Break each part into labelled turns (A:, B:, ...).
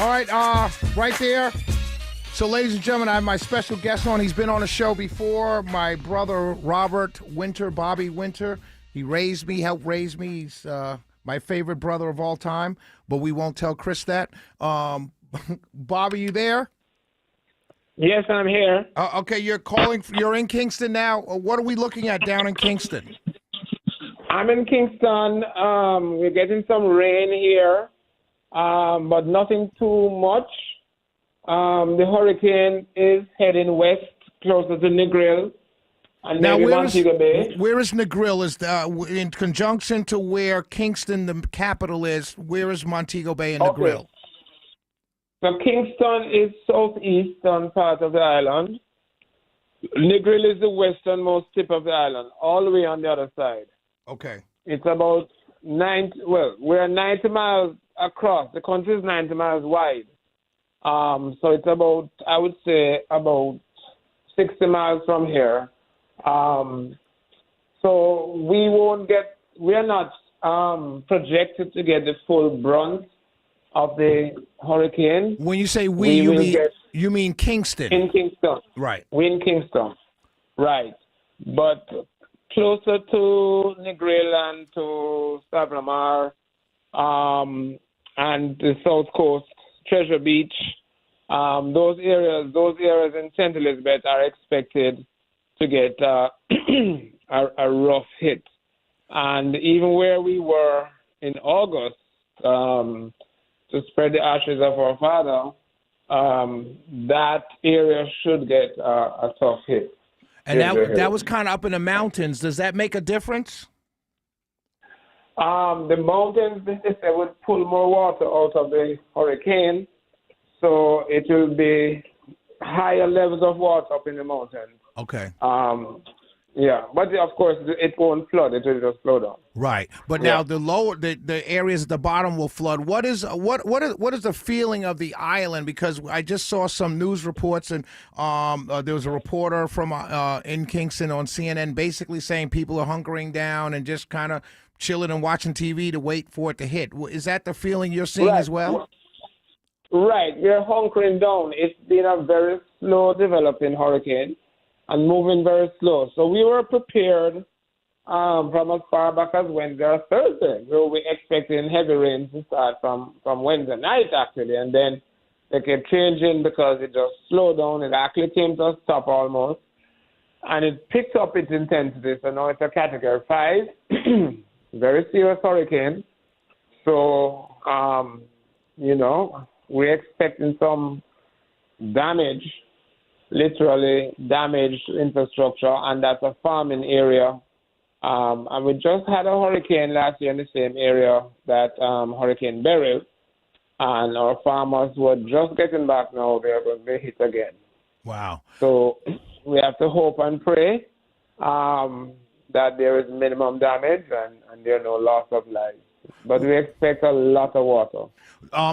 A: All right, right there. So, ladies and gentlemen, I have my special guest on. He's been on the show before. My brother, Robert Wynter, Bobby Wynter. He raised me, helped raise me. He's my favorite brother of all time, but we won't tell Chris that. Bobby, you there?
B: Yes, I'm here.
A: Okay, you're in Kingston now. What are we looking at down in Kingston?
B: I'm in Kingston. We're getting some rain here, but nothing too much. The hurricane is heading west, closer to Negril, and
A: now,
B: maybe Montego Bay.
A: Where is Negril? Is in conjunction to where Kingston, the capital, is? Where is Montego Bay and Negril?
B: So Kingston is southeastern part of the island. Negril is the westernmost tip of the island, all the way on the other side.
A: Okay.
B: It's about we're 90 miles across. The country is 90 miles wide. So it's about, I would say, about 60 miles from here. So we are not projected to get the full brunt of the hurricane.
A: When you say you mean Kingston?
B: In Kingston.
A: Right.
B: We in Kingston. Right. But closer to Negril and to Savlamar, and the south coast, Treasure Beach, those areas in St. Elizabeth are expected to get a rough hit. And even where we were in August to spread the ashes of our father, that area should get a tough hit.
A: And that was kind of up in the mountains. Does that make a difference?
B: The mountains, they would pull more water out of the hurricane, so it will be higher levels of water up in the mountains.
A: Okay.
B: Yeah, but of course it won't flood; it will just flow down.
A: Right, but now the areas at the bottom will flood. What is the feeling of the island? Because I just saw some news reports, and there was a reporter from in Kingston on CNN basically saying people are hunkering down and just kind of chilling and watching TV to wait for it to hit. Is that the feeling you're seeing as well?
B: Right, we're hunkering down. It's been a very slow developing hurricane and moving very slow. So we were prepared from as far back as Wednesday or Thursday. We were expecting heavy rain to start from Wednesday night, actually, and then they kept changing because it just slowed down. It actually came to a stop almost, and it picked up its intensity. So now it's a Category 5, very serious hurricane. So, we're expecting some damage, literally damaged infrastructure, and that's a farming area. And we just had a hurricane last year in the same area, that Hurricane Beryl, and our farmers were just getting back now. They're going to be hit again.
A: Wow.
B: So we have to hope and pray that there is minimum damage and there are no loss of life. But we expect a lot of water.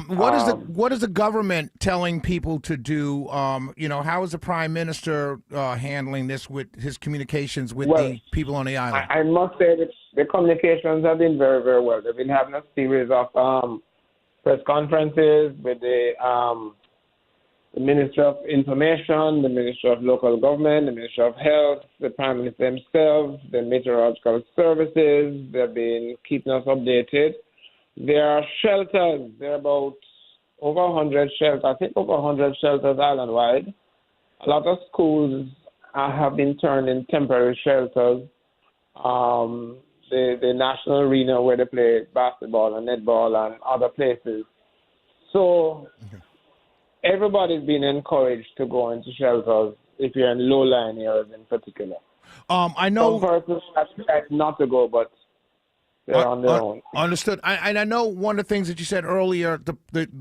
A: What is the government telling people to do? How is the Prime Minister handling this with his communications with the people on the island?
B: I must say that the communications have been very, very well. They've been having a series of press conferences with the Minister of Information, the Minister of Local Government, the Minister of Health, the Prime Minister himself, the Meteorological Services. They've been keeping us updated. There are shelters. There are about over 100 shelters. I think over 100 shelters island-wide. A lot of schools have been turned in temporary shelters. The national arena where they play basketball and netball and other places. So everybody's been encouraged to go into shelters if you're in low-lying areas in particular.
A: I know
B: some persons have tried not to go, but they're on their own.
A: Understood. I know one of the things that you said earlier,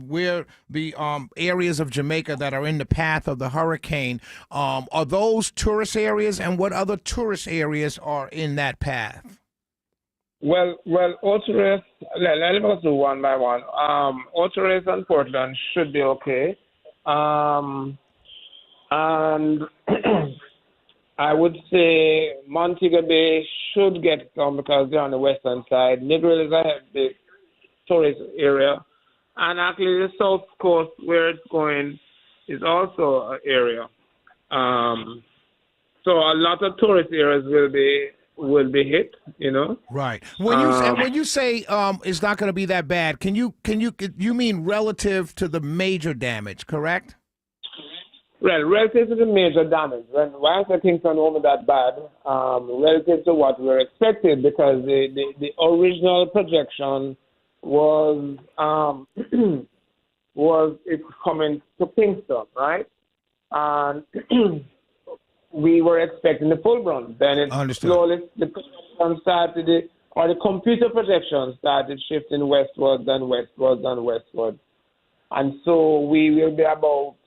A: where the areas of Jamaica that are in the path of the hurricane, are those tourist areas, and what other tourist areas are in that path?
B: Well, all tourists, let us do one by one. All tourists and Portland should be okay. And I would say Montego Bay should get some because they're on the western side. Negril is a big tourist area. And actually, the south coast where it's going is also an area. So a lot of tourist areas will be hit. You know.
A: Right. When you say it's not going to be that bad, you mean relative to the major damage, correct?
B: Well, relative to the major damage, when I say Kingston won't be that bad, relative to what we were expected, because the original projection was was it's coming to Kingston, right? And we were expecting the full run. Then it slowly the projection started, the computer projection started shifting westwards and westwards and westwards, and so we will be about.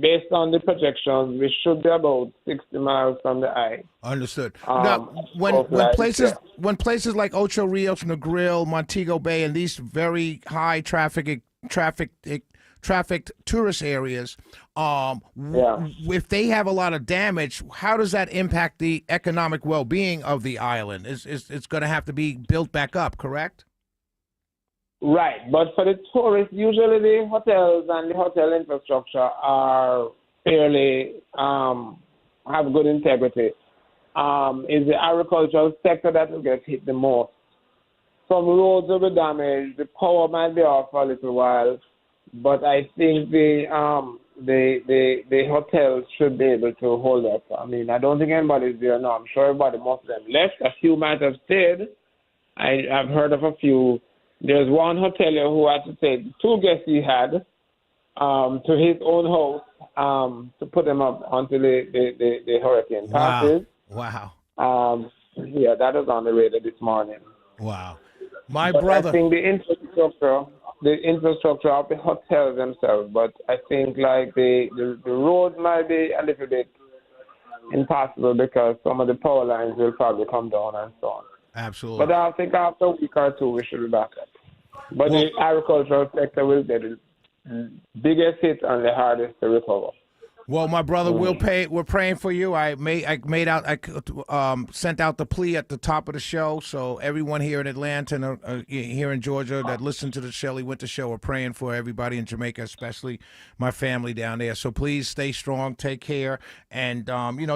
B: Based on the projections, we should be about 60 miles from the eye.
A: Understood. Now, when places like Ocho Rios, Negril, Montego Bay, and these very high trafficked tourist areas, if they have a lot of damage, how does that impact the economic well-being of the island? It's going to have to be built back up, correct?
B: Right, but for the tourists, usually the hotels and the hotel infrastructure are fairly have good integrity. It's the agricultural sector that will get hit the most. Some roads will be damaged. The power might be off for a little while, but I think the hotels should be able to hold up. I mean, I don't think anybody's there now. I'm sure everybody, most of them left. A few might have stayed. I've heard of a few. There's one hotelier who had to take 2 guests he had to his own house to put them up until the hurricane passes.
A: Wow.
B: Yeah, that was on the radar this morning.
A: Wow. Brother.
B: I think the infrastructure of the hotels themselves, but I think like the road might be a little bit impossible because some of the power lines will probably come down and so on.
A: Absolutely.
B: But I think after a week or two, we should be back up. But the agricultural sector will get the biggest hit and the hardest to recover.
A: Well, my brother, we're praying for you. I sent out the plea at the top of the show, so everyone here in Atlanta and here in Georgia that listen to the Shelley Wynter Show are praying for everybody in Jamaica, especially my family down there. So please stay strong, take care, and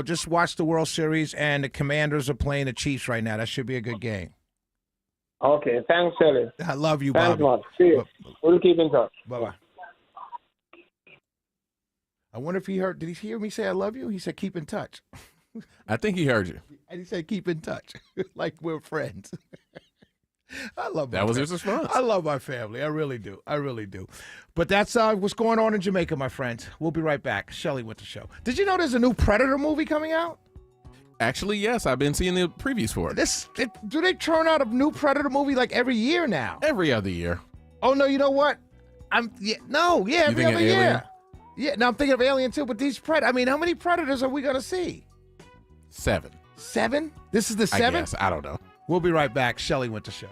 A: just watch the World Series. And the Commanders are playing the Chiefs right now. That should be a good game.
B: Okay, thanks, Shelley.
A: I love you,
B: Bobby. Thanks, much. See you. We'll keep in touch.
A: Bye-bye. I wonder if he heard. Did he hear me say I love you? He said keep in touch.
C: I think he heard you.
A: And he said keep in touch, like we're friends. I love
C: that was his response.
A: I love my family. I really do. I really do. But that's what's going on in Jamaica, my friends. We'll be right back. Shelley Wynter Show. Did you know there's a new Predator movie coming out?
C: Actually, yes. I've been seeing the previews for it.
A: Do they turn out a new Predator movie like every year now?
C: Every other year.
A: Oh, no, you know what? Every other year. Yeah, now I'm thinking of Alien too, but these how many Predators are we going to see?
C: 7.
A: 7? This is the 7th?
C: I guess. I don't know.
A: We'll be right back. Shelley Wynter Show.